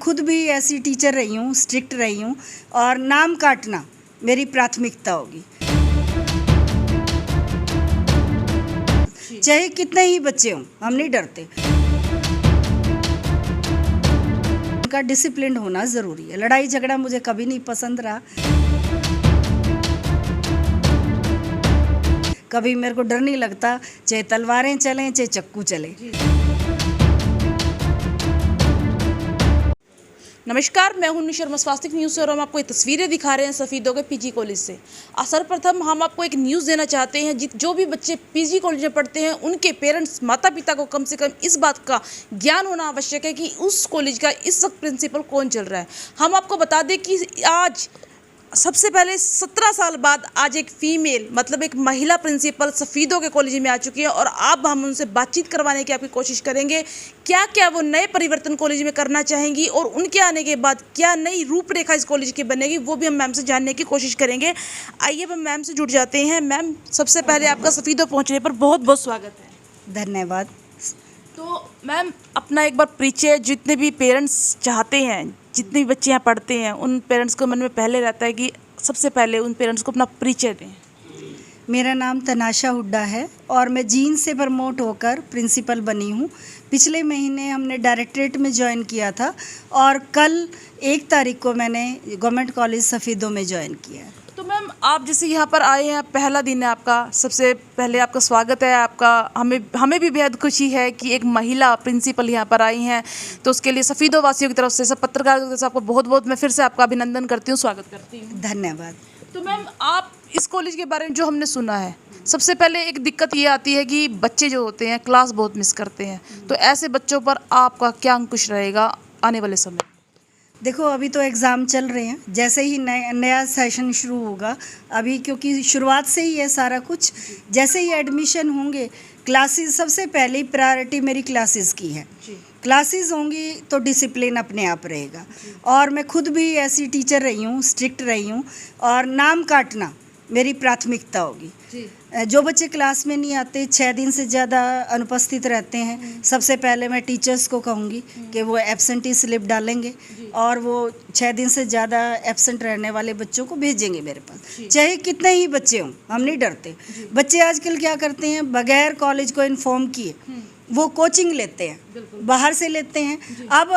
खुद भी ऐसी टीचर रही हूँ, स्ट्रिक्ट रही हूँ और नाम काटना मेरी प्राथमिकता होगी। चाहे कितने ही बच्चे हों, हम नहीं डरते। उनका डिसिप्लिन होना ज़रूरी है। लड़ाई झगड़ा मुझे कभी नहीं पसंद रहा। कभी मेरे को डर नहीं लगता, चाहे तलवारें चलें चाहे चक्कू चले। नमस्कार, मैं हूं उन्नी शर्मा स्वास्थ्य न्यूज़ से और हम आपको ये तस्वीरें दिखा रहे हैं सफ़ीदों के पीजी कॉलेज से। सर्वप्रथम हम आपको एक न्यूज़ देना चाहते हैं, जो भी बच्चे पीजी कॉलेज में पढ़ते हैं उनके पेरेंट्स माता पिता को कम से कम इस बात का ज्ञान होना आवश्यक है कि उस कॉलेज का इस वक्त प्रिंसिपल कौन चल रहा है। हम आपको बता दें कि आज सबसे पहले 17 साल बाद आज एक फीमेल मतलब एक महिला प्रिंसिपल सफ़ीदों के कॉलेज में आ चुकी है और अब हम उनसे बातचीत करवाने की आपकी कोशिश करेंगे। क्या क्या वो नए परिवर्तन कॉलेज में करना चाहेंगी और उनके आने के बाद क्या नई रूपरेखा इस कॉलेज की बनेगी, वो भी हम मैम से जानने की कोशिश करेंगे। आइए हम मैम से जुड़ जाते हैं। मैम, सबसे पहले आपका सफ़ीदों पहुँचने पर बहुत बहुत स्वागत है। धन्यवाद। तो मैम, अपना एक बार परिचय, जितने भी पेरेंट्स चाहते हैं, जितने भी बच्चे यहाँ पढ़ते हैं, उन पेरेंट्स को मन में पहले रहता है कि सबसे पहले उन पेरेंट्स को अपना परिचय दें। मेरा नाम तनाशा हुड्डा है और मैं जीन से प्रमोट होकर प्रिंसिपल बनी हूँ। पिछले महीने हमने डायरेक्टरेट में ज्वाइन किया था और कल 1 तारीख को मैंने गवर्नमेंट कॉलेज सफ़ीदों में ज्वाइन किया है। तो मैम, आप जैसे यहाँ पर आए हैं, पहला दिन है आपका, सबसे पहले आपका स्वागत है। आपका हमें भी बेहद खुशी है कि एक महिला प्रिंसिपल यहाँ पर आई हैं, तो उसके लिए सफ़ीदों वासियों की तरफ से, सब पत्रकारों की तरफ से आपको बहुत बहुत मैं फिर से आपका अभिनंदन करती हूँ, स्वागत करती हूँ। धन्यवाद। तो मैम, आप इस कॉलेज के बारे में जो हमने सुना है, सबसे पहले एक दिक्कत ये आती है कि बच्चे जो होते हैं क्लास बहुत मिस करते हैं, तो ऐसे बच्चों पर आपका क्या अंकुश रहेगा आने वाले समय? देखो, अभी तो एग्ज़ाम चल रहे हैं, जैसे ही नया सेशन शुरू होगा, अभी क्योंकि शुरुआत से ही है सारा कुछ, जैसे ही एडमिशन होंगे क्लासेस, सबसे पहली प्रायोरिटी मेरी क्लासेस की है। क्लासेस होंगी तो डिसिप्लिन अपने आप रहेगा और मैं खुद भी ऐसी टीचर रही हूँ, स्ट्रिक्ट रही हूँ और नाम काटना मेरी प्राथमिकता होगी। जो बच्चे क्लास में नहीं आते, 6 दिन से ज़्यादा अनुपस्थित रहते हैं, सबसे पहले मैं टीचर्स को कहूँगी कि वो एब्सेंटी स्लिप डालेंगे और वो 6 दिन से ज़्यादा एब्सेंट रहने वाले बच्चों को भेजेंगे मेरे पास। चाहे कितने ही बच्चे हों, हम नहीं डरते। बच्चे आजकल क्या करते हैं, बगैर कॉलेज को इन्फॉर्म किए वो कोचिंग लेते हैं, बाहर से लेते हैं। अब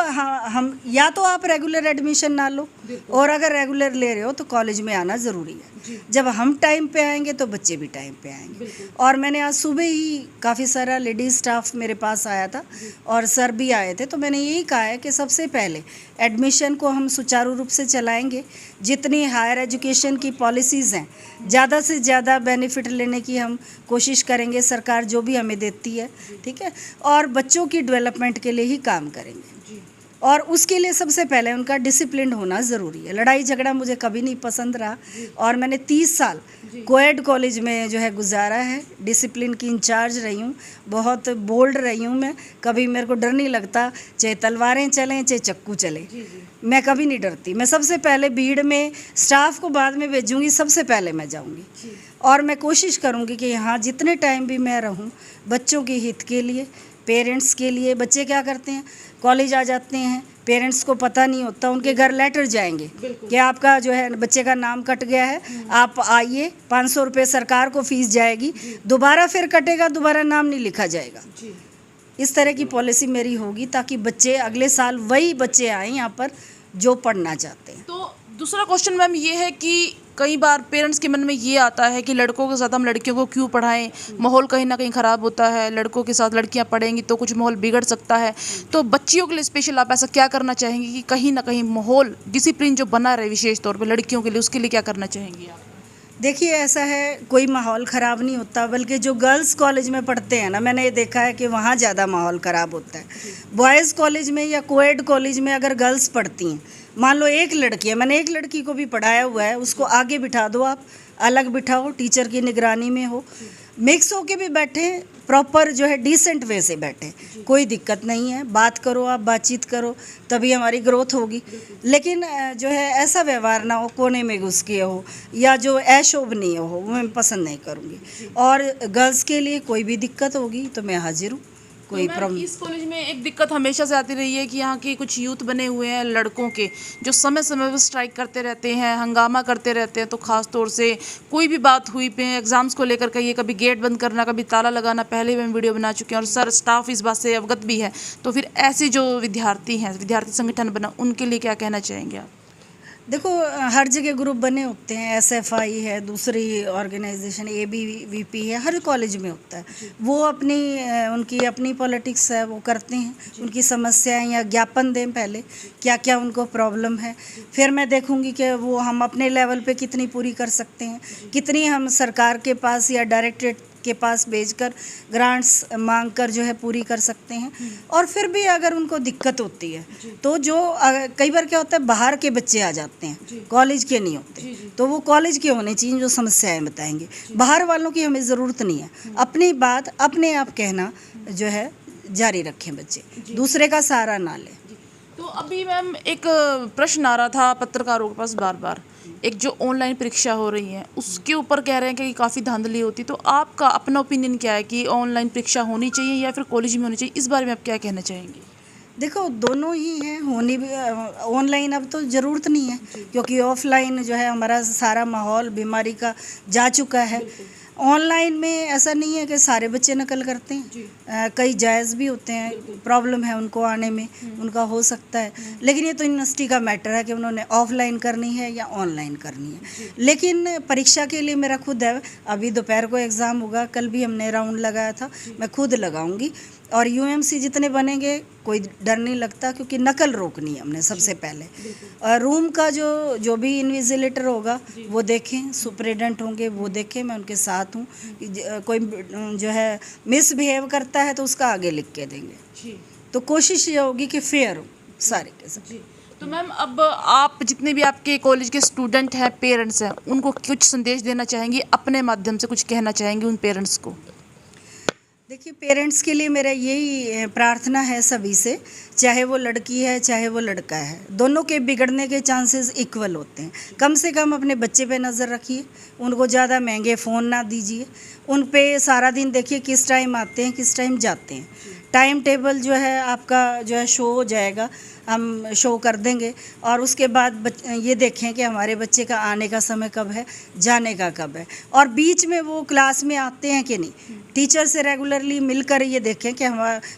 हम या तो आप रेगुलर एडमिशन ना लो, और अगर रेगुलर ले रहे हो तो कॉलेज में आना ज़रूरी है। जब हम टाइम पे आएंगे तो बच्चे भी टाइम पे आएंगे। और मैंने आज सुबह ही काफ़ी सारा लेडीज स्टाफ मेरे पास आया था और सर भी आए थे, तो मैंने यही कहा है कि सबसे पहले एडमिशन को हम सुचारू रूप से चलाएंगे। जितनी हायर एजुकेशन की पॉलिसीज़ हैं, ज़्यादा से ज़्यादा बेनिफिट लेने की हम कोशिश करेंगे, सरकार जो भी हमें देती है, ठीक है, और बच्चों की डेवलपमेंट के लिए ही काम करेंगे। और उसके लिए सबसे पहले उनका डिसिप्लिन होना ज़रूरी है। लड़ाई झगड़ा मुझे कभी नहीं पसंद रहा और मैंने 30 साल कोएड कॉलेज में जो है गुजारा है। डिसिप्लिन की इंचार्ज रही हूँ, बहुत बोल्ड रही हूँ मैं। कभी मेरे को डर नहीं लगता, चाहे तलवारें चलें चाहे चक्कू चले, मैं कभी नहीं डरती। मैं सबसे पहले भीड़ में, स्टाफ को बाद में भेजूँगी, सबसे पहले मैं जाऊँगी और मैं कोशिश करूँगी कि यहाँ जितने टाइम भी मैं रहूँ बच्चों के हित के लिए, पेरेंट्स के लिए। बच्चे क्या करते हैं, कॉलेज आ जाते हैं, पेरेंट्स को पता नहीं होता, उनके घर लेटर जाएंगे कि आपका जो है बच्चे का नाम कट गया है, आप आइए, 500 रुपये सरकार को फीस जाएगी, दोबारा फिर कटेगा, दोबारा नाम नहीं लिखा जाएगा। इस तरह की पॉलिसी मेरी होगी ताकि बच्चे अगले साल वही बच्चे आएँ यहाँ पर जो पढ़ना चाहते हैं। तो दूसरा क्वेश्चन मैम ये है कि कई बार पेरेंट्स के मन में ये आता है कि लड़कों के साथ हम लड़कियों को क्यों पढ़ाएं, माहौल कहीं ना कहीं ख़राब होता है, लड़कों के साथ लड़कियां पढ़ेंगी तो कुछ माहौल बिगड़ सकता है। तो बच्चियों के लिए स्पेशल आप ऐसा क्या करना चाहेंगी कि कहीं ना कहीं माहौल, डिसिप्लिन जो बना रहे विशेष तौर पर लड़कियों के लिए, उसके लिए क्या करना चाहेंगी आप? देखिए, ऐसा है, कोई माहौल ख़राब नहीं होता, बल्कि जो गर्ल्स कॉलेज में पढ़ते हैं ना, मैंने ये देखा है कि वहाँ ज़्यादा माहौल ख़राब होता है। बॉयज़ कॉलेज में या कोएड कॉलेज में अगर गर्ल्स पढ़ती हैं, मान लो एक लड़की है, मैंने एक लड़की को भी पढ़ाया हुआ है, उसको आगे बिठा दो, आप अलग बिठाओ, टीचर की निगरानी में हो, मिक्स होके भी बैठे, प्रॉपर जो है डिसेंट वे से बैठे, कोई दिक्कत नहीं है। बात करो, आप बातचीत करो, तभी हमारी ग्रोथ होगी। लेकिन जो है ऐसा व्यवहार ना हो, कोने में घुस के हो या जो ऐशोभनीय हो, वो मैं पसंद नहीं करूँगी। और गर्ल्स के लिए कोई भी दिक्कत होगी तो मैं हाजिर हूँ, कोई तो मैम, प्रॉब्लम। इस कॉलेज में एक दिक्कत हमेशा से आती रही है कि यहाँ के कुछ यूथ बने हुए हैं लड़कों के, जो समय समय पर स्ट्राइक करते रहते हैं, हंगामा करते रहते हैं। तो खास तौर से कोई भी बात हुई पे एग्जाम्स को लेकर कहिए, कभी गेट बंद करना, कभी ताला लगाना, पहले भी हम वीडियो बना चुके हैं और सर स्टाफ इस बात से अवगत भी है। तो फिर ऐसे जो विद्यार्थी हैं, विद्यार्थी संगठन बना, उनके लिए क्या कहना चाहेंगे आप? देखो हर जगह ग्रुप बने होते हैं, एसएफआई है, दूसरी ऑर्गेनाइजेशन एबीवीपी है, हर कॉलेज में होता है। वो अपनी उनकी अपनी पॉलिटिक्स है, वो करते हैं, उनकी समस्याएं या ज्ञापन दें पहले क्या क्या उनको प्रॉब्लम है, फिर मैं देखूंगी कि वो हम अपने लेवल पे कितनी पूरी कर सकते हैं, कितनी हम सरकार के पास या डायरेक्टरेट के पास भेजकर ग्रांट्स मांग कर जो है पूरी कर सकते हैं। और फिर भी अगर उनको दिक्कत होती है तो जो कई बार क्या होता है, बाहर के बच्चे आ जाते हैं, कॉलेज के नहीं होते, तो वो कॉलेज के होने चाहिए जो समस्याएं बताएंगे। बाहर वालों की हमें ज़रूरत नहीं है, अपनी बात अपने आप कहना जो है जारी रखें बच्चे, दूसरे का सहारा ना लें। तो अभी मैम एक प्रश्न आ रहा था पत्रकारों के पास बार बार, एक जो ऑनलाइन परीक्षा हो रही है उसके ऊपर कह रहे हैं कि काफ़ी धांधली होती। तो आपका अपना ओपिनियन क्या है कि ऑनलाइन परीक्षा होनी चाहिए या फिर कॉलेज में होनी चाहिए? इस बारे में आप क्या कहना चाहेंगे? देखो दोनों ही हैं, होनी भी ऑनलाइन अब तो ज़रूरत नहीं है, क्योंकि ऑफलाइन जो है हमारा सारा माहौल बीमारी का जा चुका है। ऑनलाइन में ऐसा नहीं है कि सारे बच्चे नकल करते हैं, कई जायज़ भी होते हैं, प्रॉब्लम है उनको आने में, उनका हो सकता है। लेकिन ये तो यूनिवर्सिटी का मैटर है कि उन्होंने ऑफलाइन करनी है या ऑनलाइन करनी है। लेकिन परीक्षा के लिए मेरा खुद है, अभी दोपहर को एग्ज़ाम होगा, कल भी हमने राउंड लगाया था, मैं खुद लगाऊंगी। और यूएमसी जितने बनेंगे कोई डर नहीं लगता, क्योंकि नकल रोकनी है हमने सबसे पहले। और रूम का जो भी इन्विजिलेटर होगा वो देखें, सुपरिटेंडेंट होंगे वो देखें, मैं उनके साथ हूँ। कोई जो है मिसबिहेव करता है तो उसका आगे लिख के देंगे। तो कोशिश ये होगी कि फेयर हो सारे के सब। तो मैम अब आप जितने भी आपके कॉलेज के स्टूडेंट हैं, पेरेंट्स हैं, उनको कुछ संदेश देना चाहेंगी, अपने माध्यम से कुछ कहना चाहेंगे उन पेरेंट्स को? देखिए पेरेंट्स के लिए मेरा यही प्रार्थना है सभी से, चाहे वो लड़की है चाहे वो लड़का है, दोनों के बिगड़ने के चांसेस इक्वल होते हैं। कम से कम अपने बच्चे पे नज़र रखिए, उनको ज़्यादा महंगे फ़ोन ना दीजिए, उन पे सारा दिन देखिए किस टाइम आते हैं किस टाइम जाते हैं। टाइम टेबल जो है आपका जो है शो हो जाएगा, हम शो कर देंगे। और उसके बाद ये देखें कि हमारे बच्चे का आने का समय कब है, जाने का कब है, और बीच में वो क्लास में आते हैं कि नहीं। टीचर से रेगुलरली मिलकर ये देखें कि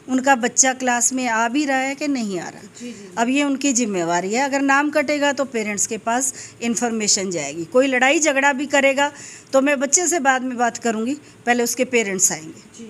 उनका बच्चा क्लास में आ भी रहा है कि नहीं आ रहा। अब ये उनकी जिम्मेवारी है, अगर नाम कटेगा तो पेरेंट्स के पास इन्फॉर्मेशन जाएगी। कोई लड़ाई झगड़ा भी करेगा तो मैं बच्चे से बाद में बात करूँगी, पहले उसके पेरेंट्स आएंगे।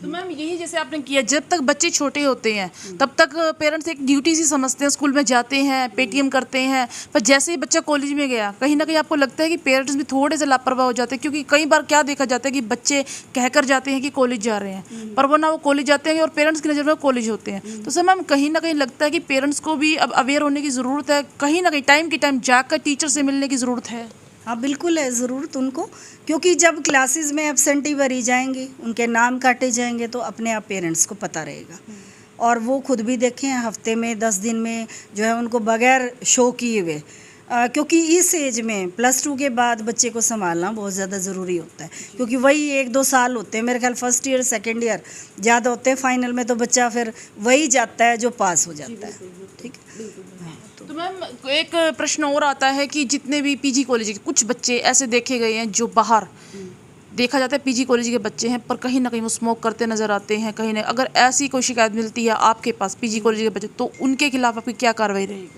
तो मैम यही जैसे आपने किया, जब तक बच्चे छोटे होते हैं तब तक पेरेंट्स एक ड्यूटी सी समझते हैं, स्कूल में जाते हैं, पेटीएम करते हैं, पर जैसे ही बच्चा कॉलेज में गया कहीं ना कहीं आपको लगता है कि पेरेंट्स भी थोड़े से लापरवाह हो जाते हैं। क्योंकि कई बार क्या देखा जाता है कि बच्चे कहकर जाते हैं कि कॉलेज जा रहे हैं, पर वो ना वो कॉलेज जाते हैं और पेरेंट्स की नज़र में कॉलेज होते हैं। तो सर मैम कहीं ना कहीं लगता है कि पेरेंट्स को भी अब अवेयर होने की ज़रूरत है, कहीं ना कहीं टाइम के टाइम जाकर टीचर से मिलने की ज़रूरत है। हाँ बिल्कुल है ज़रूरत उनको, क्योंकि जब क्लासेस में एब्सेंटी भरी जाएंगे, उनके नाम काटे जाएंगे, तो अपने आप पेरेंट्स को पता रहेगा। और वो खुद भी देखें, हफ्ते में 10 दिन में जो है उनको बगैर शो किए हुए, क्योंकि इस एज में +2 के बाद बच्चे को संभालना बहुत ज़्यादा ज़रूरी होता है, क्योंकि वही 1-2 साल होते हैं, मेरे ख्याल फर्स्ट ईयर सेकेंड ईयर ज़्यादा होते हैं, फाइनल में तो बच्चा फिर वही जाता है जो पास हो जाता है। ठीक है। तो मैम एक प्रश्न और आता है कि जितने भी पीजी कॉलेज के कुछ बच्चे ऐसे देखे गए हैं जो बाहर देखा जाता है पीजी कॉलेज के बच्चे हैं, पर कहीं ना कहीं वो स्मोक करते नजर आते हैं। कहीं ना अगर ऐसी कोई शिकायत मिलती है आपके पास पीजी कॉलेज के बच्चे, तो उनके खिलाफ आपकी क्या कार्रवाई रहेगी?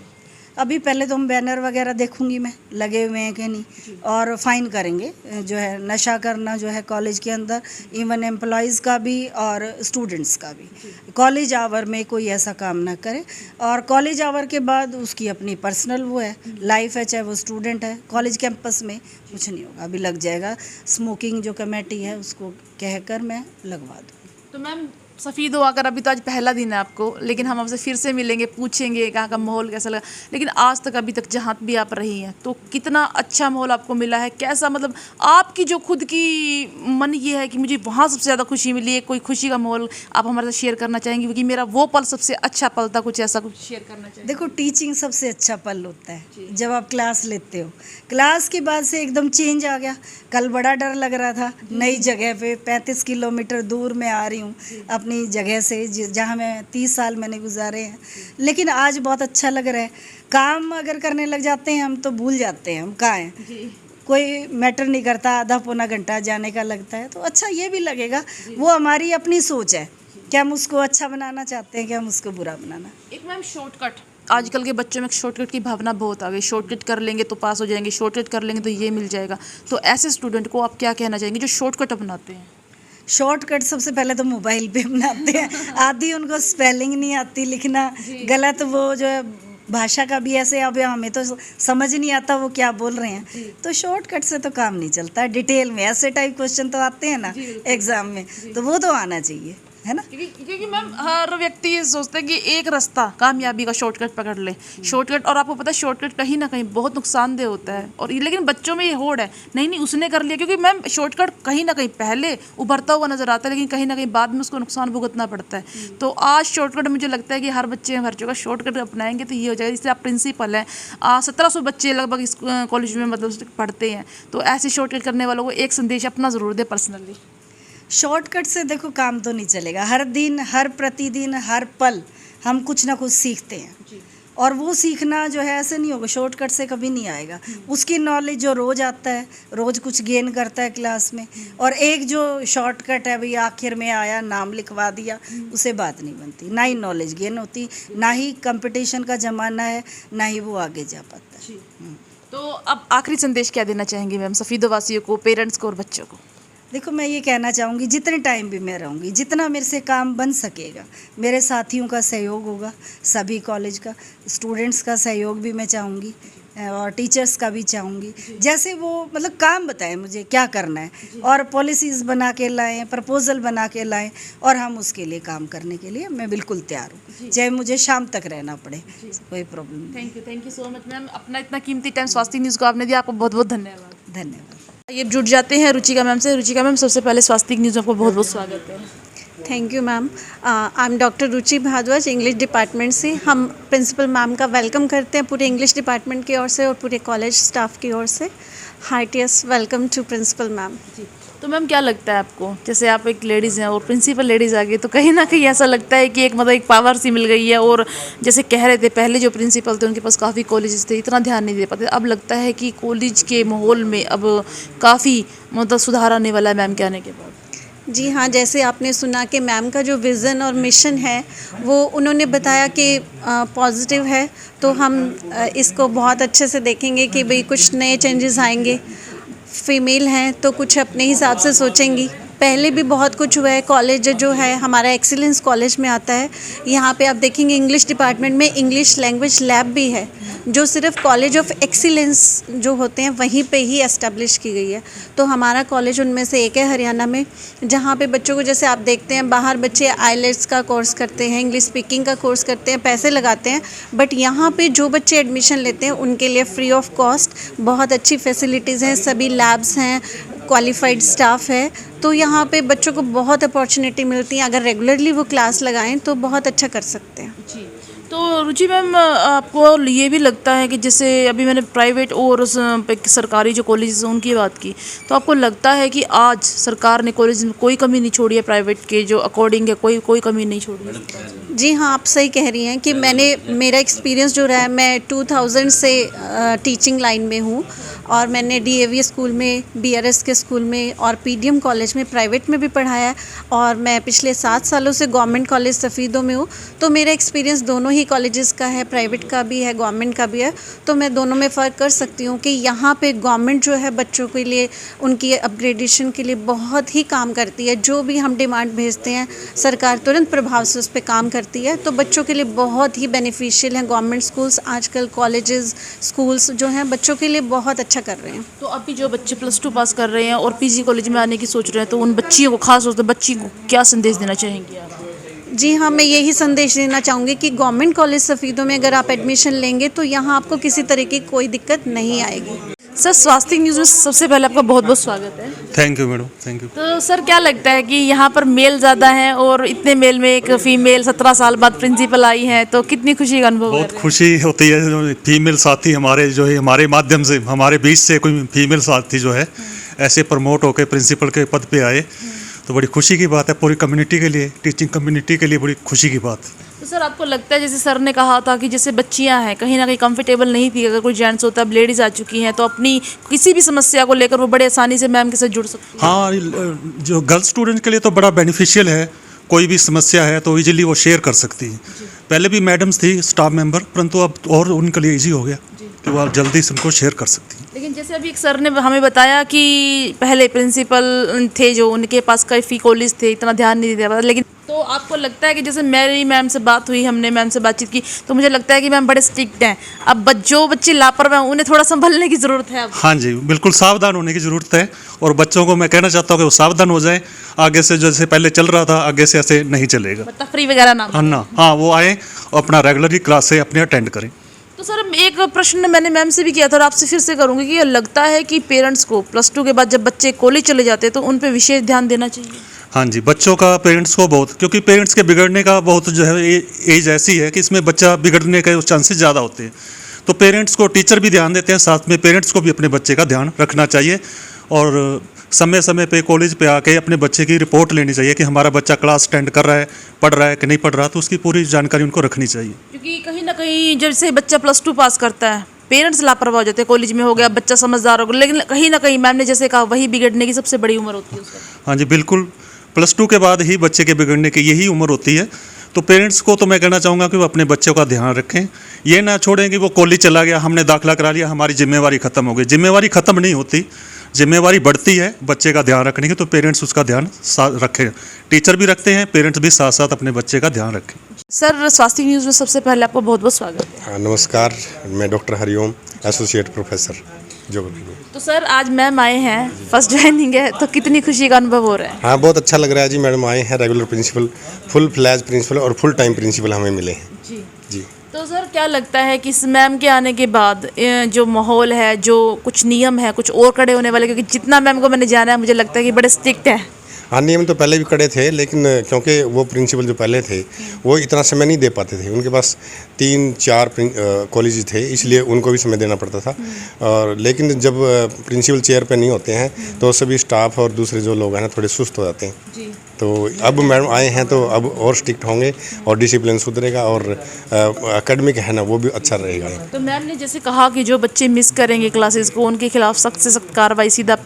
अभी पहले तो हम बैनर वगैरह देखूंगी मैं लगे हुए हैं कि नहीं, और फाइन करेंगे। जो है नशा करना जो है कॉलेज के अंदर, इवन एम्प्लॉयज़ का भी और स्टूडेंट्स का भी, कॉलेज आवर में कोई ऐसा काम ना करे। और कॉलेज आवर के बाद उसकी अपनी पर्सनल वो है लाइफ है, चाहे वो स्टूडेंट है। कॉलेज कैंपस में कुछ नहीं होगा, अभी लग जाएगा। स्मोकिंग जो कमेटी है उसको कहकर मैं लगवा दूँ। तो मैम सफ़ीद हो आकर, अभी तो आज पहला दिन है आपको, लेकिन हम आपसे फिर से मिलेंगे, पूछेंगे कहाँ का माहौल कैसा लगा। लेकिन आज तक अभी तक जहाँ भी आप रही हैं तो कितना अच्छा माहौल आपको मिला है, कैसा मतलब आपकी जो खुद की मन ये है कि मुझे वहाँ सबसे ज़्यादा खुशी मिली है, कोई खुशी का माहौल आप हमारे साथ शेयर करना चाहेंगे? क्योंकि मेरा वो पल सबसे अच्छा पल था, कुछ ऐसा कुछ शेयर करना चाहिए। देखो टीचिंग सबसे अच्छा पल होता है जब आप क्लास लेते हो। क्लास के बाद से एकदम चेंज आ गया। कल बड़ा डर लग रहा था, नई जगह पे 35 किलोमीटर दूर में आ रही हूँ, अपनी जगह से जहाँ मैं 30 साल मैंने गुजारे हैं, लेकिन आज बहुत अच्छा लग रहा है। काम अगर करने लग जाते हैं हम तो भूल जाते हैं हम कहाँ हैं, कोई मैटर नहीं करता, आधा पौना घंटा जाने का लगता है, तो अच्छा ये भी लगेगा। वो हमारी अपनी सोच है कि हम उसको अच्छा बनाना चाहते हैं कि हम उसको बुरा बनाना। एक मैम शॉर्टकट, आजकल के बच्चों में शॉर्टकट की भावना बहुत आ गई, शॉर्टकट कर लेंगे तो पास हो जाएंगे, शॉर्टकट कर लेंगे तो ये मिल जाएगा, तो ऐसे स्टूडेंट को आप क्या कहना चाहेंगे जो शॉर्टकट अपनाते हैं? शॉर्टकट सबसे पहले तो मोबाइल पे बनाते हैं, आधी उनको स्पेलिंग नहीं आती लिखना, गलत वो जो है भाषा का भी ऐसे, अब हमें तो समझ नहीं आता वो क्या बोल रहे हैं, तो शॉर्टकट से तो काम नहीं चलता। डिटेल में ऐसे टाइप क्वेश्चन तो आते हैं ना एग्जाम में, तो वो तो आना चाहिए, है ना। क्योंकि मैम हर व्यक्ति ये सोचता है कि एक रास्ता कामयाबी का शॉर्टकट पकड़ ले, शॉर्टकट, और आपको पता है शॉर्टकट कहीं ना कहीं बहुत नुकसानदेह होता है, और लेकिन बच्चों में ये होड़ है, नहीं उसने कर लिया, क्योंकि मैम शॉर्टकट कहीं ना कहीं पहले उभरता हुआ नजर आता है, लेकिन कहीं ना कहीं बाद में उसको नुकसान भुगतना पड़ता है। तो आज शॉर्टकट मुझे लगता है कि हर बच्चे हर जगह शॉर्टकट अपनाएंगे तो ये हो जाएगा। इसलिए आप प्रिंसिपल हैं, 1700 बच्चे लगभग इस कॉलेज में मतलब पढ़ते हैं, तो ऐसे शॉर्टकट करने वालों को एक संदेश अपना ज़रूर दे पर्सनली। शॉर्टकट से देखो काम तो नहीं चलेगा। हर दिन, हर प्रतिदिन, हर पल हम कुछ ना कुछ सीखते हैं, और वो सीखना जो है ऐसे नहीं होगा, शॉर्टकट से कभी नहीं आएगा। उसकी नॉलेज जो रोज़ आता है, रोज़ कुछ गेन करता है क्लास में, और एक जो शॉर्टकट है भाई आखिर में आया नाम लिखवा दिया, उसे बात नहीं बनती, ना ही नॉलेज गेन होती, ना ही कंपटीशन का ज़माना है, ना ही वो आगे जा पाता है। तो अब आखिरी संदेश क्या देना चाहेंगे मैम सफ़ीदोवासियों को, पेरेंट्स को और बच्चों को? देखो मैं ये कहना चाहूँगी, जितने टाइम भी मैं रहूँगी, जितना मेरे से काम बन सकेगा, मेरे साथियों का सहयोग होगा, सभी कॉलेज का, स्टूडेंट्स का सहयोग भी मैं चाहूँगी, और टीचर्स का भी चाहूँगी। जैसे वो मतलब काम बताएं मुझे क्या करना है, और पॉलिसीज़ बना के लाएं, प्रपोजल बना के लाएं, और हम उसके लिए काम करने के लिए मैं बिल्कुल तैयार हूँ, चाहे मुझे शाम तक रहना पड़े, कोई प्रॉब्लम नहीं। Thank you so much ma'am, अपना इतना कीमती टाइम स्वास्थ्य न्यूज़ को आपने दिया, आपको बहुत बहुत धन्यवाद। धन्यवाद। ये जुड़ जाते हैं रुचिका मैम से। रुचिका मैम, सबसे पहले स्वास्थ्य न्यूज़ में आपको बहुत बहुत स्वागत है। Thank you ma'am. I am doctor Ruchi Bhardwaj, English department से। हम प्रिंसिपल मैम का वेलकम करते हैं पूरे इंग्लिश डिपार्टमेंट की ओर से और पूरे कॉलेज स्टाफ की ओर से। Heartiest welcome to principal ma'am. तो मैम क्या लगता है आपको, जैसे आप एक लेडीज़ हैं और प्रिंसिपल लेडीज़ आ गई, तो कहीं ना कहीं ऐसा लगता है कि एक मतलब एक पावर सी मिल गई है, और जैसे कह रहे थे पहले जो प्रिंसिपल थे उनके पास काफ़ी कॉलेजेस थे, इतना ध्यान नहीं दे पाते, अब लगता है कि कॉलेज के माहौल में अब काफ़ी मतलब सुधार आने वाला है मैम के आने के बाद? जी हाँ, जैसे आपने सुना कि मैम का जो विज़न और मिशन है वो उन्होंने बताया कि पॉजिटिव है, तो हम इसको बहुत अच्छे से देखेंगे कि भाई कुछ नए चेंजेस आएंगे। फीमेल हैं तो कुछ अपने हिसाब से सोचेंगी। पहले भी बहुत कुछ हुआ है, कॉलेज जो है हमारा एक्सीलेंस कॉलेज में आता है। यहाँ पे आप देखेंगे इंग्लिश डिपार्टमेंट में इंग्लिश लैंग्वेज लैब भी है, जो सिर्फ कॉलेज ऑफ एक्सीलेंस जो होते हैं वहीं पे ही एस्टेब्लिश की गई है। तो हमारा कॉलेज उनमें से एक है हरियाणा में, जहाँ पे बच्चों को, जैसे आप देखते हैं बाहर बच्चे आईलेट्स का कोर्स करते हैं, इंग्लिश स्पीकिंग का कोर्स करते हैं, पैसे लगाते हैं, बट यहाँ पे जो बच्चे एडमिशन लेते हैं उनके लिए फ्री ऑफ कॉस्ट बहुत अच्छी फैसिलिटीज़ हैं, सभी लैब्स हैं, क्वालिफाइड स्टाफ है, तो यहाँ पे बच्चों को बहुत अपॉर्चुनिटी मिलती है। अगर रेगुलरली वो क्लास लगाएं तो बहुत अच्छा कर सकते हैं। जी, तो रुचि मैम, आपको ये भी लगता है कि जैसे अभी मैंने प्राइवेट और सरकारी जो कॉलेज हैं उनकी बात की, तो आपको लगता है कि आज सरकार ने कॉलेज में कोई कमी नहीं छोड़ी है, प्राइवेट के जो अकॉर्डिंग है कोई कमी नहीं छोड़ी है? जी हाँ, आप सही कह रही हैं कि मेरा एक्सपीरियंस जो रहा है, मैं 2000 से टीचिंग लाइन में हूँ, और मैंने DAV स्कूल में, BRS के स्कूल में और PDM कॉलेज में प्राइवेट में भी पढ़ाया है, और मैं पिछले 7 सालों से गवर्नमेंट कॉलेज सफ़ीदों में हूँ। तो मेरा एक्सपीरियंस दोनों ही कॉलेजेस का है, प्राइवेट का भी है, गवर्नमेंट का भी है, तो मैं दोनों में फ़र्क कर सकती हूँ कि यहाँ पे गवर्नमेंट जो है बच्चों के लिए, उनकी अपग्रेडेशन के लिए बहुत ही काम करती है। जो भी हम डिमांड भेजते हैं सरकार तुरंत प्रभाव से उस पर काम करती है, तो बच्चों के लिए बहुत ही बेनिफिशियल है। गवर्नमेंट स्कूल्स आजकल, कॉलेजेस, स्कूल्स जो हैं बच्चों के लिए बहुत अच्छा कर रहे हैं। तो अभी जो बच्चे +2 पास कर रहे हैं और PG कॉलेज में आने की सोच रहे हैं, तो उन बच्चियों को, खास तौर से बच्ची को क्या संदेश देना चाहेंगे आप? जी हाँ, मैं यही संदेश देना चाहूँगी कि गवर्नमेंट कॉलेज सफ़ीदों में अगर आप एडमिशन लेंगे तो यहाँ आपको किसी तरह की कोई दिक्कत नहीं आएगी। सर, स्वास्थ्य न्यूज़ में सबसे पहले आपका बहुत बहुत स्वागत है। Thank you madam, thank you. तो सर, क्या लगता है कि यहाँ पर मेल ज़्यादा हैं, और इतने मेल में एक फीमेल 17 साल बाद प्रिंसिपल आई है, तो कितनी खुशी का अनुभव बहुत खुशी होती है, जो फीमेल साथी हमारे जो है, हमारे माध्यम से, हमारे बीच से कोई फीमेल साथी जो है ऐसे प्रमोट होकर प्रिंसिपल के पद पे आए, तो बड़ी खुशी की बात है पूरी कम्युनिटी के लिए, टीचिंग कम्युनिटी के लिए बड़ी खुशी की बात। तो सर आपको लगता है जैसे सर ने कहा था कि जैसे बच्चियां हैं कहीं ना कहीं कंफर्टेबल नहीं थी, अगर कोई जेंट्स होता है, अब लेडीज़ आ चुकी हैं तो अपनी किसी भी समस्या को लेकर वो बड़े आसानी से मैम के साथ जुड़ सकती हैं। हाँ, जो गर्ल्स स्टूडेंट के लिए तो बड़ा बेनिफिशियल है, कोई भी समस्या है तो इजीली वो शेयर कर सकती है। पहले भी मैडम्स थी स्टाफ मेंबर, परंतु अब और उनके लिए इजी हो गया कि वो आप जल्दी से उनको शेयर कर सकती हैं। लेकिन जैसे अभी एक सर ने हमें बताया कि पहले प्रिंसिपल थे जो उनके पास काफ़ी कॉलेज थे, इतना ध्यान नहीं देता, लेकिन तो आपको लगता है कि जैसे मेरी मैम से बात हुई, हमने मैम से बातचीत की तो मुझे लगता है कि मैम बड़े स्ट्रिक्ट हैं। अब जो बच्चे लापरवाह हैं उन्हें थोड़ा संभलने की ज़रूरत है अब। हाँ जी, बिल्कुल सावधान होने की ज़रूरत है और बच्चों को मैं कहना चाहता हूँ कि वो सावधान हो जाए। आगे से जैसे पहले चल रहा था आगे से ऐसे नहीं चलेगा। तफरी वगैरह ना। हाँ ना, हाँ वो आए और अपना रेगुलरली क्लास से अपने अटेंड करें। तो सर एक प्रश्न मैंने मैम से भी किया था और आपसे फिर से करूँगी कि ये लगता है कि पेरेंट्स को +2 के बाद जब बच्चे कॉलेज चले जाते हैं तो उन पर विशेष ध्यान देना चाहिए। हाँ जी, बच्चों का पेरेंट्स को बहुत, क्योंकि पेरेंट्स के बिगड़ने का बहुत जो है एज ऐसी है कि इसमें बच्चा बिगड़ने के चांसेस ज़्यादा होते हैं। तो पेरेंट्स को टीचर भी ध्यान देते हैं, साथ में पेरेंट्स को भी अपने बच्चे का ध्यान रखना चाहिए और समय समय पे कॉलेज पे आके अपने बच्चे की रिपोर्ट लेनी चाहिए कि हमारा बच्चा क्लास अटेंड कर रहा है, पढ़ रहा है कि नहीं पढ़ रहा, तो उसकी पूरी जानकारी उनको रखनी चाहिए। क्योंकि कहीं ना कहीं जैसे बच्चा +2 पास करता है, पेरेंट्स लापरवाह हो जाते हैं, कॉलेज में हो गया बच्चा समझदार हो गया, लेकिन कहीं ना कहीं मैम ने जैसे कहा वही बिगड़ने की सबसे बड़ी उम्र होती है उसका। हाँ जी बिल्कुल, +2 के बाद ही बच्चे के बिगड़ने की यही उम्र होती है। तो पेरेंट्स को तो मैं कहना चाहूँगा कि वो अपने बच्चों का ध्यान रखें, ये ना छोड़ें कि वो कॉलेज चला गया, हमने दाखिला करा लिया, हमारी जिम्मेवारी ख़त्म हो गई। जिम्मेवारी ख़त्म नहीं होती, जिम्मेवारी बढ़ती है बच्चे का ध्यान रखने की। तो पेरेंट्स उसका ध्यान रखें, टीचर भी रखते हैं, पेरेंट्स भी साथ साथ अपने बच्चे का ध्यान रखें। सर स्वास्थ्य न्यूज़ में सबसे पहले आपको बहुत बहुत स्वागत है। हाँ, नमस्कार, मैं doctor Hariom, associate professor geography में। तो सर आज मैम आए हैं, फर्स्ट ज्वाइनिंग है, तो कितनी खुशी का अनुभव हो रहा है? हाँ, बहुत अच्छा लग रहा है जी। मैडम आए हैं, regular principal, full fledged principal और फुल टाइम प्रिंसिपल हमें मिले हैं जी। तो सर क्या लगता है कि इस मैम के आने के बाद जो माहौल है, जो कुछ नियम है, कुछ और कड़े होने वाले, क्योंकि जितना मैम को मैंने जाना है मुझे लगता है कि बड़े स्ट्रिक्ट है। हाँ, नियम तो पहले भी कड़े थे, लेकिन क्योंकि वो प्रिंसिपल जो पहले थे वो इतना समय नहीं दे पाते थे, उनके पास 3-4 कॉलेज थे, इसलिए उनको भी समय देना पड़ता था। और लेकिन जब प्रिंसिपल चेयर पे नहीं होते हैं तो सभी स्टाफ और दूसरे जो लोग हैं ना थोड़े सुस्त हो जाते हैं। तो अब मैडम आए हैं तो अब और स्ट्रिक्ट होंगे और डिसिप्लिन सुधरेगा और एकेडमिक है ना वो भी अच्छा रहेगा। तो मैम ने जैसे कहा कि जो बच्चे मिस करेंगे क्लासेस को उनके खिलाफ सख्त से सख्त कार्रवाई सीधा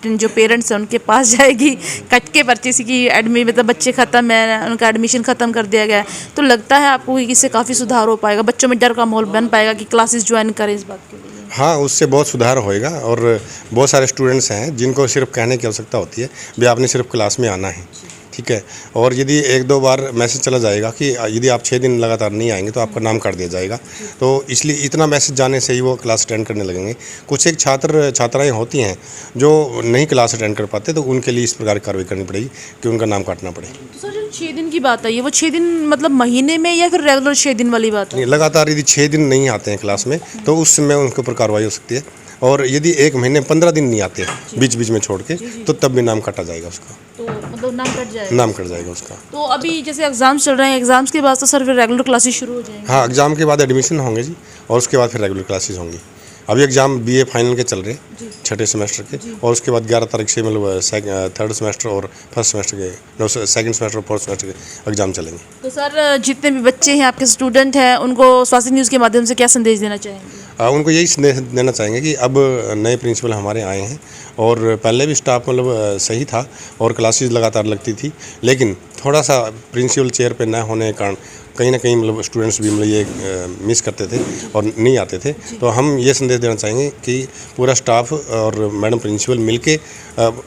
जो पेरेंट्स हैं उनके पास जाएगी, कट के पर्ची से कि मतलब बच्चे ख़त्म है, उनका एडमिशन ख़त्म कर दिया गया है। तो लगता है आपको कि इससे काफ़ी सुधार हो पाएगा, बच्चों में डर का माहौल बन पाएगा कि क्लासेस ज्वाइन करें इस बात के लिए? हाँ, उससे बहुत सुधार होएगा और बहुत सारे स्टूडेंट्स हैं जिनको सिर्फ कहने की आवश्यकता होती है भी आपने सिर्फ क्लास में आना है, ठीक है। और यदि 1-2 बार मैसेज चला जाएगा कि यदि आप 6 दिन लगातार नहीं आएंगे तो आपका नाम काट दिया जाएगा, तो इसलिए इतना मैसेज जाने से ही वो क्लास अटेंड करने लगेंगे। कुछ एक छात्राएं होती हैं जो नहीं क्लास अटेंड कर पाते, तो उनके लिए इस प्रकार की कार्रवाई करनी पड़ेगी कि उनका नाम काटना पड़े। तो सर जो 6 दिन की बात आई है वो 6 दिन मतलब महीने में या फिर रेगुलर 6 दिन वाली बात है? लगातार यदि 6 दिन नहीं आते हैं क्लास में तो उस समय उनके ऊपर कार्रवाई हो सकती है, और यदि 1 महीने 15 दिन नहीं आते बीच बीच में छोड़ के तो तब भी नाम काटा जाएगा उसका। तो मतलब नाम कट जाएगा? नाम कट जाएगा उसका। तो अभी जैसे एग्जाम्स चल रहे हैं, एग्जाम्स के बाद तो सर फिर रेगुलर क्लासेस शुरू हो जाएंगे? हाँ, एग्ज़ाम के बाद एडमिशन होंगे जी, और उसके बाद फिर रेगुलर क्लासेस होंगी। अभी एग्ज़ाम BA फाइनल के चल रहे हैं 6ठे सेमेस्टर के, और उसके बाद 11 तारीख से मतलब 3rd सेमेस्टर और 1st सेमेस्टर के 2nd सेमेस्टर और 4th सेमेस्टर के एग्ज़ाम चलेंगे। तो सर जितने भी बच्चे हैं आपके स्टूडेंट हैं उनको स्वास्थ्य न्यूज़ के माध्यम से क्या संदेश देना चाहेंगे? उनको यही संदेश देना चाहेंगे कि अब नए प्रिंसिपल हमारे आए हैं और पहले भी स्टाफ मतलब सही था और क्लासेस लगातार लगती थी, लेकिन थोड़ा सा प्रिंसिपल चेयर पे न होने के कारण कहीं ना कहीं मतलब स्टूडेंट्स भी मतलब ये मिस करते थे और नहीं आते थे। तो हम ये संदेश देना चाहेंगे कि पूरा स्टाफ और मैडम प्रिंसिपल मिलके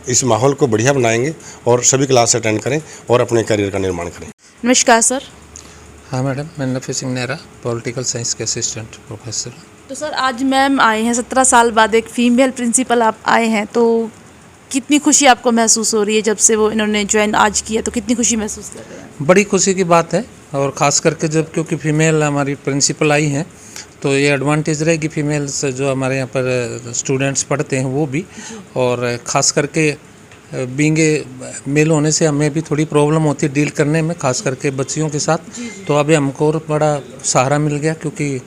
इस माहौल को बढ़िया बनाएंगे और सभी क्लास अटेंड करें और अपने करियर का निर्माण करें। नमस्कार सर। हाँ मैडम, मैं नफी सिंह नेहरा, पॉलिटिकल साइंस के असिस्टेंट प्रोफेसर। तो सर आज मैम आए हैं, 17 साल बाद एक फीमेल प्रिंसिपल आप आए हैं, तो कितनी खुशी आपको महसूस हो रही है जब से वो इन्होंने ज्वाइन आज किया, तो कितनी खुशी महसूस कर रहे हैं? बड़ी खुशी की बात है, और ख़ास करके जब क्योंकि फ़ीमेल हमारी प्रिंसिपल आई हैं तो ये एडवांटेज रहेगी फीमेल्स जो हमारे यहाँ पर स्टूडेंट्स पढ़ते हैं वो भी, और ख़ास करके बीइंग मेल होने से हमें भी थोड़ी प्रॉब्लम होती है डील करने में, ख़ास करके बच्चियों के साथ। तो अभी हमको और बड़ा सहारा मिल गया, क्योंकि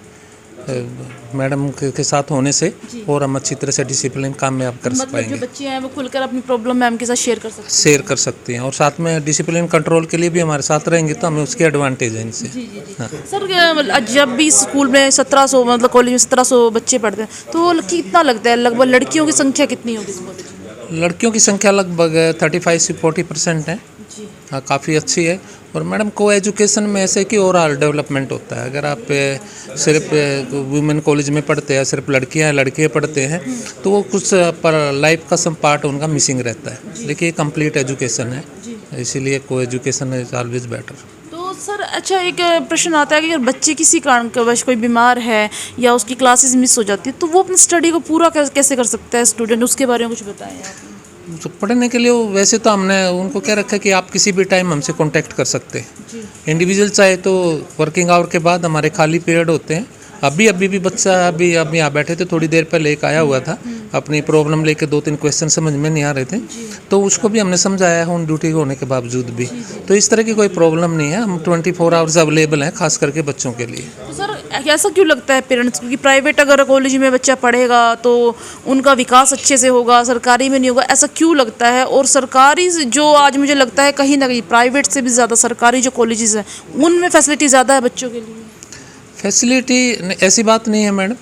मैडम के साथ होने से और हम अच्छी तरह से डिसिप्लिन कामयाब कर मतलब जो पाएंगे, बच्चे हैं वो खुलकर अपनी प्रॉब्लम मैम के साथ शेयर कर सकते शेयर कर सकते हैं। और साथ में डिसिप्लिन कंट्रोल के लिए भी हमारे साथ रहेंगे तो हमें उसकी एडवांटेज है इनसे। हाँ। हैं। सर जब भी स्कूल में 1700 मतलब कॉलेज में 1700 बच्चे पढ़ते हैं तो कितना लगता है, लगभग लड़कियों की संख्या कितनी होगी इस कॉलेज में? लड़कियों की संख्या लगभग 35 से 40% है। हाँ, काफ़ी अच्छी है। और मैडम को एजुकेशन में ऐसे कि ओवरऑल डेवलपमेंट होता है। अगर आप सिर्फ वुमेन कॉलेज में पढ़ते हैं, सिर्फ लड़कियां लड़के पढ़ते हैं तो वो कुछ पर लाइफ का सम पार्ट उनका मिसिंग रहता है। देखिए कंप्लीट एजुकेशन है, इसीलिए को एजुकेशन इज ऑलवेज बेटर। तो सर अच्छा एक प्रश्न आता है कि अगर बच्चे किसी कारणवश कोई बीमार है या उसकी क्लासेस मिस हो जाती है तो वो अपनी स्टडी को पूरा कैसे कर सकता है स्टूडेंट, उसके बारे में कुछ बताएं आप। तो पढ़ने के लिए वैसे तो हमने उनको क्या रखा है कि आप किसी भी टाइम हमसे कांटेक्ट कर सकते हैं। इंडिविजुअल चाहे तो वर्किंग आवर के बाद हमारे खाली पीरियड होते हैं। अभी भी बच्चा अभी यहाँ बैठे थे, थोड़ी देर पहले एक आया हुआ था अपनी प्रॉब्लम लेके, 2-3 क्वेश्चन समझ में नहीं आ रहे थे तो उसको भी हमने समझाया है ऑन ड्यूटी होने के बावजूद भी। तो इस तरह की कोई प्रॉब्लम नहीं है, हम 24 आवर्स अवेलेबल हैं खास करके बच्चों के लिए। तो सर ऐसा क्यों लगता है पेरेंट्स को कि प्राइवेट अगर कॉलेज में बच्चा पढ़ेगा तो उनका विकास अच्छे से होगा, सरकारी में नहीं होगा, ऐसा क्यों लगता है? और सरकारी जो आज मुझे लगता है कहीं ना कहीं प्राइवेट से भी ज़्यादा सरकारी जो कॉलेजेस हैं उनमें फैसिलिटी ज़्यादा है बच्चों के लिए। फैसिलिटी ऐसी बात नहीं है मैडम।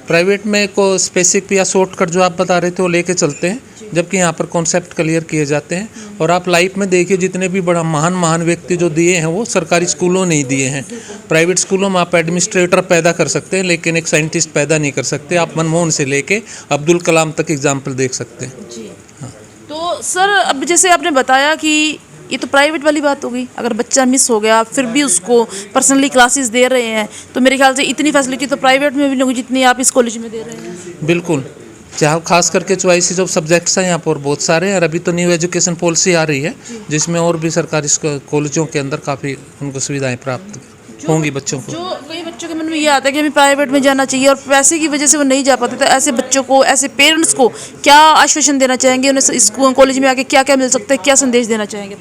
प्राइवेट में को स्पेसिफिक या शॉर्टकट जो आप बता रहे थे वो लेके चलते हैं, जबकि यहाँ पर कॉन्सेप्ट क्लियर किए जाते हैं। और आप लाइफ में देखिए जितने भी बड़ा महान व्यक्ति जो दिए हैं वो सरकारी स्कूलों ने ही दिए हैं। प्राइवेट स्कूलों में आप एडमिनिस्ट्रेटर पैदा कर सकते हैं लेकिन एक साइंटिस्ट पैदा नहीं कर सकते। आप मनमोहन से लेके अब्दुल कलाम तक एग्जाम्पल देख सकते हैं। हाँ। तो सर अब जैसे आपने बताया कि ये तो प्राइवेट वाली बात हो गई, अगर बच्चा मिस हो गया फिर भी उसको पर्सनली क्लासेस दे रहे हैं तो मेरे ख्याल से इतनी फैसिलिटी तो प्राइवेट में भी नहीं होगी जितनी आप इस कॉलेज में दे रहे हैं। बिल्कुल, जहाँ खास करके चॉइसेस ऑफ सब्जेक्ट्स हैं यहाँ पर बहुत सारे हैं। और अभी तो न्यू एजुकेशन पॉलिसी आ रही है जिसमें और भी सरकारी कॉलेजों के अंदर काफ़ी उनको सुविधाएं प्राप्त होंगी बच्चों को। जो कई बच्चों के मन में ये आता है कि हमें प्राइवेट में जाना चाहिए और पैसे की वजह से वो नहीं जा पाते, तो ऐसे बच्चों को, ऐसे पेरेंट्स को क्या आश्वासन देना चाहेंगे? उन्हें इस कॉलेज में आके क्या क्या मिल सकता है, क्या संदेश देना चाहेंगे?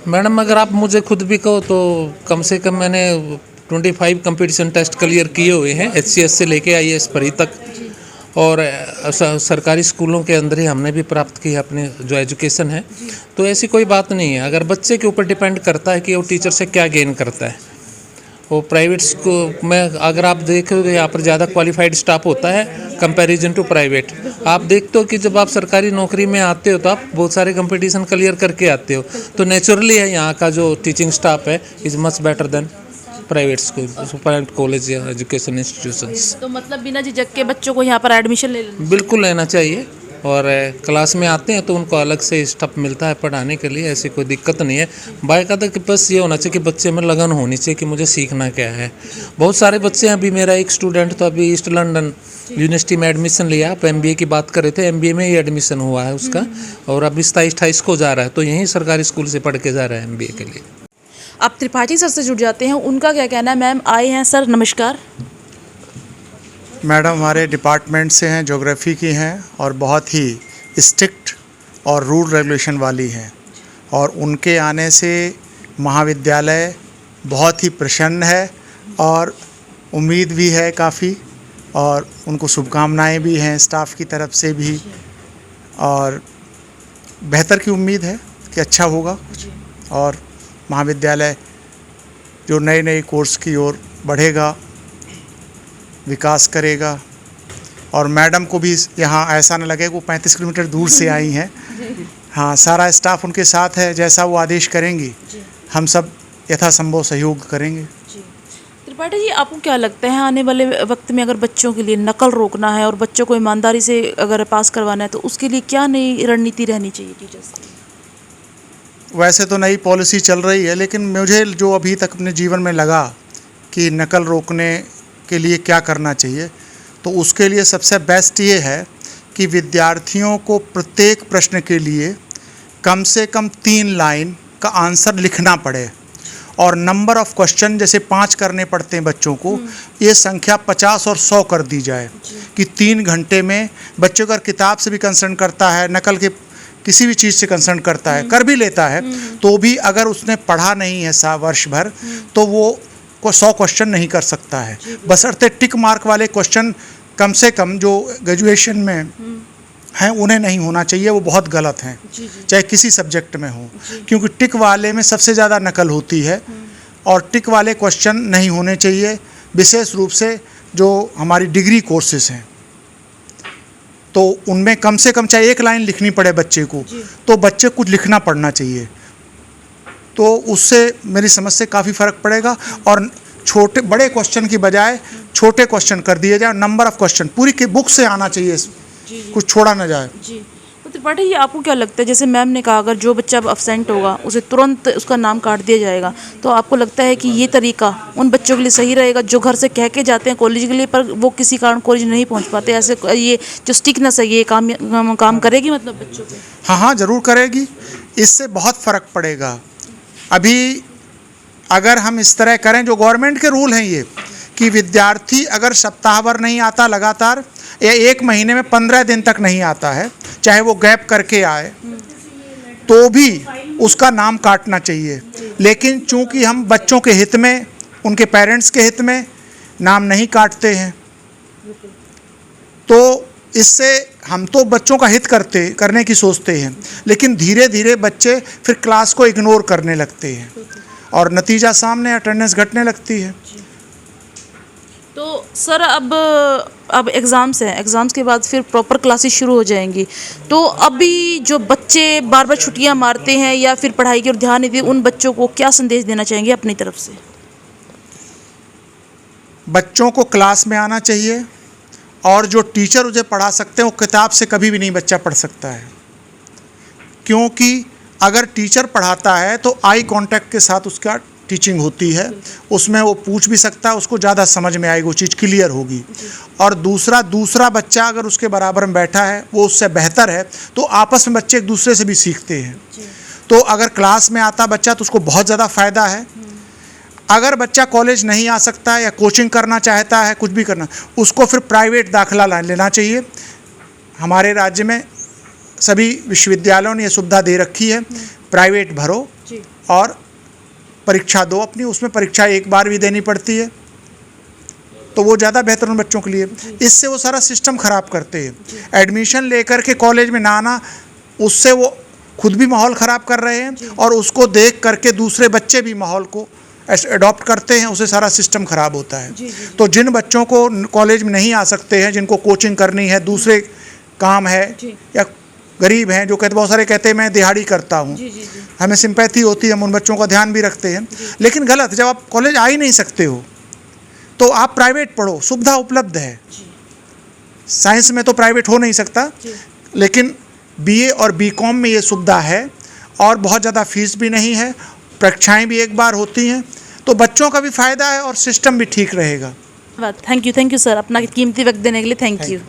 मैडम अगर आप मुझे खुद भी कहो तो कम से कम मैंने 25 कंपटीशन टेस्ट क्लियर किए हुए हैं HCS से लेके IAS परी तक। और सरकारी स्कूलों के अंदर ही हमने भी प्राप्त की है अपने जो एजुकेशन है। तो ऐसी कोई बात नहीं है, अगर बच्चे के ऊपर डिपेंड करता है कि वो टीचर से क्या गेन करता है। वो प्राइवेट स्कूल में अगर आप देखोगे यहाँ पर ज़्यादा क्वालिफाइड स्टाफ होता है कंपैरिजन टू प्राइवेट। आप देखते हो कि जब आप सरकारी नौकरी में आते हो तो आप बहुत सारे कंपटीशन क्लियर करके आते हो, तो नेचुरली है यहाँ का जो टीचिंग स्टाफ है is much better than private school, private college या एजुकेशन इंस्टीट्यूशंस। तो मतलब बिना झिझक के बच्चों को यहाँ पर एडमिशन ले लेना बिल्कुल लेना चाहिए। और क्लास में आते हैं तो उनको अलग से स्टाफ मिलता है पढ़ाने के लिए, ऐसी कोई दिक्कत नहीं है। बाकायदा कि बस ये होना चाहिए कि बच्चे में लगन होनी चाहिए कि मुझे सीखना क्या है। बहुत सारे बच्चे हैं, अभी मेरा एक स्टूडेंट तो अभी ईस्ट लंदन यूनिवर्सिटी में एडमिशन लिया। आप MBA की बात कर रहे थे, MBA में ही एडमिशन हुआ है उसका और अभी 27-28 को जा रहा है, तो यहीं सरकारी स्कूल से पढ़ के जा रहा है MBA के लिए। आप त्रिपाठी सर से जुड़ जाते हैं, उनका क्या कहना है? मैम आए हैं। सर नमस्कार। मैडम हमारे डिपार्टमेंट से हैं, ज्योग्राफी की हैं और बहुत ही स्ट्रिक्ट और रूल रेगुलेशन वाली हैं। और उनके आने से महाविद्यालय बहुत ही प्रसन्न है और उम्मीद भी है काफ़ी, और उनको शुभकामनाएं भी हैं स्टाफ की तरफ से भी, और बेहतर की उम्मीद है कि अच्छा होगा कुछ, और महाविद्यालय जो नए कोर्स की ओर बढ़ेगा, विकास करेगा। और मैडम को भी यहाँ ऐसा न लगे वो 35 किलोमीटर दूर से आई हैं। हाँ, सारा स्टाफ उनके साथ है, जैसा वो आदेश करेंगी हम सब यथासंभव सहयोग करेंगे। त्रिपाठी जी, आपको क्या लगता है आने वाले वक्त में अगर बच्चों के लिए नकल रोकना है और बच्चों को ईमानदारी से अगर पास करवाना है तो उसके लिए क्या नई रणनीति रहनी चाहिए टीचर्स की? वैसे तो नई पॉलिसी चल रही है, लेकिन मुझे जो अभी तक अपने जीवन में लगा कि नकल रोकने के लिए क्या करना चाहिए, तो उसके लिए सबसे बेस्ट ये है कि विद्यार्थियों को प्रत्येक प्रश्न के लिए कम से कम 3 लाइन का आंसर लिखना पड़े। और नंबर ऑफ़ क्वेश्चन जैसे 5 करने पड़ते हैं बच्चों को, ये संख्या 50 और 100 कर दी जाए कि 3 घंटे में बच्चों का किताब से भी कंसर्न करता है, नकल के किसी भी चीज़ से कंसर्न करता है, कर भी लेता है, तो भी अगर उसने पढ़ा नहीं है वर्ष भर तो वो को 100 क्वेश्चन नहीं कर सकता है, बशर्ते टिक मार्क वाले क्वेश्चन कम से कम जो ग्रेजुएशन में हैं उन्हें नहीं होना चाहिए, वो बहुत गलत हैं, चाहे किसी सब्जेक्ट में हो, क्योंकि टिक वाले में सबसे ज़्यादा नकल होती है और टिक वाले क्वेश्चन नहीं होने चाहिए, विशेष रूप से जो हमारी डिग्री कोर्सेज हैं तो उनमें कम से कम चाहे एक लाइन लिखनी पड़े बच्चे को, तो बच्चे कुछ लिखना पड़ना चाहिए, तो उससे मेरी समझ से काफ़ी फ़र्क पड़ेगा। और छोटे बड़े क्वेश्चन की बजाय छोटे क्वेश्चन कर दिए जाए, नंबर ऑफ़ क्वेश्चन पूरी की बुक से आना चाहिए, कुछ छोड़ा ना जाए। जी तो त्रिपाठी जी, आपको क्या लगता है, जैसे मैम ने कहा अगर जो बच्चा अब्सेंट होगा उसे तुरंत उसका नाम काट दिया जाएगा, तो आपको लगता है कि ये तरीका उन बच्चों के लिए सही रहेगा जो घर से कह के जाते हैं कॉलेज के लिए पर वो किसी कारण कॉलेज नहीं पहुंच पाते, ऐसे ये जो स्टिकनेस है ये काम करेगी मतलब बच्चों पे? हाँ, ज़रूर करेगी, इससे बहुत फ़र्क पड़ेगा। अभी अगर हम इस तरह करें, जो गवर्नमेंट के रूल हैं ये कि विद्यार्थी अगर सप्ताह भर नहीं आता लगातार या 1 महीने में 15 दिन तक नहीं आता है, चाहे वो गैप करके आए, तो भी उसका नाम काटना चाहिए। लेकिन चूंकि हम बच्चों के हित में, उनके पेरेंट्स के हित में नाम नहीं काटते हैं, तो इससे हम तो बच्चों का हित करने की सोचते हैं, लेकिन धीरे धीरे बच्चे फिर क्लास को इग्नोर करने लगते हैं और नतीजा सामने, अटेंडेंस घटने लगती है। तो सर अब एग्ज़ाम्स हैं, एग्ज़ाम्स के बाद फिर प्रॉपर क्लासेस शुरू हो जाएंगी, तो अभी जो बच्चे बार बार छुट्टियां मारते हैं या फिर पढ़ाई की ओर ध्यान नहीं देते, उन बच्चों को क्या संदेश देना चाहेंगे अपनी तरफ से? बच्चों को क्लास में आना चाहिए और जो टीचर उसे पढ़ा सकते हैं वो किताब से कभी भी नहीं बच्चा पढ़ सकता है, क्योंकि अगर टीचर पढ़ाता है तो आई कांटेक्ट के साथ उसका टीचिंग होती है, उसमें वो पूछ भी सकता है, उसको ज़्यादा समझ में आएगी, वो चीज़ क्लियर होगी। और दूसरा बच्चा अगर उसके बराबर में बैठा है, वो उससे बेहतर है, तो आपस में बच्चे एक दूसरे से भी सीखते हैं। तो अगर क्लास में आता बच्चा तो उसको बहुत ज़्यादा फ़ायदा है। अगर बच्चा कॉलेज नहीं आ सकता है या कोचिंग करना चाहता है, कुछ भी करना, उसको फिर प्राइवेट दाखिला लेना चाहिए। हमारे राज्य में सभी विश्वविद्यालयों ने ये सुविधा दे रखी है, प्राइवेट भरो और परीक्षा दो अपनी, उसमें परीक्षा एक बार भी देनी पड़ती है, तो वो ज़्यादा बेहतर उन बच्चों के लिए। इससे वो सारा सिस्टम ख़राब करते हैं, एडमिशन लेकर के कॉलेज में ना आना, उससे वो खुद भी माहौल ख़राब कर रहे हैं और उसको देख करके दूसरे बच्चे भी माहौल को अडॉप्ट करते हैं, उससे सारा सिस्टम ख़राब होता है। तो जिन बच्चों को कॉलेज में नहीं आ सकते हैं, जिनको कोचिंग करनी है, दूसरे काम है या गरीब हैं, जो कहते, बहुत सारे कहते हैं मैं दिहाड़ी करता हूँ, हमें सिंपैथी होती है, हम उन बच्चों का ध्यान भी रखते हैं, लेकिन गलत, जब आप कॉलेज आ ही नहीं सकते हो तो आप प्राइवेट पढ़ो, सुविधा उपलब्ध है। साइंस में तो प्राइवेट हो नहीं सकता, लेकिन बीए और बीकॉम में ये सुविधा है और बहुत ज़्यादा फीस भी नहीं है, परीक्षाएं भी एक बार होती हैं, तो बच्चों का भी फ़ायदा है और सिस्टम भी ठीक रहेगा। थैंक यू सर, अपना कीमती वक्त देने के लिए थैंक यू।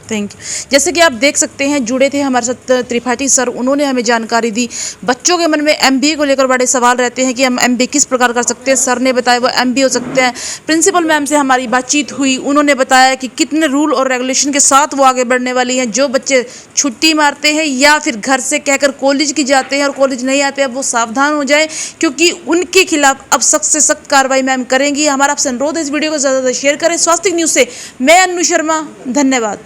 जैसे कि आप देख सकते हैं, जुड़े थे हमारे साथ त्रिपाठी सर, उन्होंने हमें जानकारी दी। बच्चों के मन में एमबीए को लेकर बड़े सवाल रहते हैं कि हम एमबीए किस प्रकार कर सकते हैं, सर ने बताया वो एमबीए हो सकते हैं। प्रिंसिपल मैम से हमारी बातचीत हुई, उन्होंने बताया कि कितने रूल और रेगुलेशन के साथ वो आगे बढ़ने वाली हैं। जो बच्चे छुट्टी मारते हैं या फिर घर से कहकर कॉलेज की जाते हैं और कॉलेज नहीं आते, अब वो सावधान हो जाए, क्योंकि उनके खिलाफ अब सख्त से सख्त कार्रवाई मैम करेंगी। हमारा आपसे अनुरोध है, इस वीडियो को ज़्यादा से शेयर करें। स्वास्थ्य न्यूज़ से मैं अन्नू शर्मा, धन्यवाद।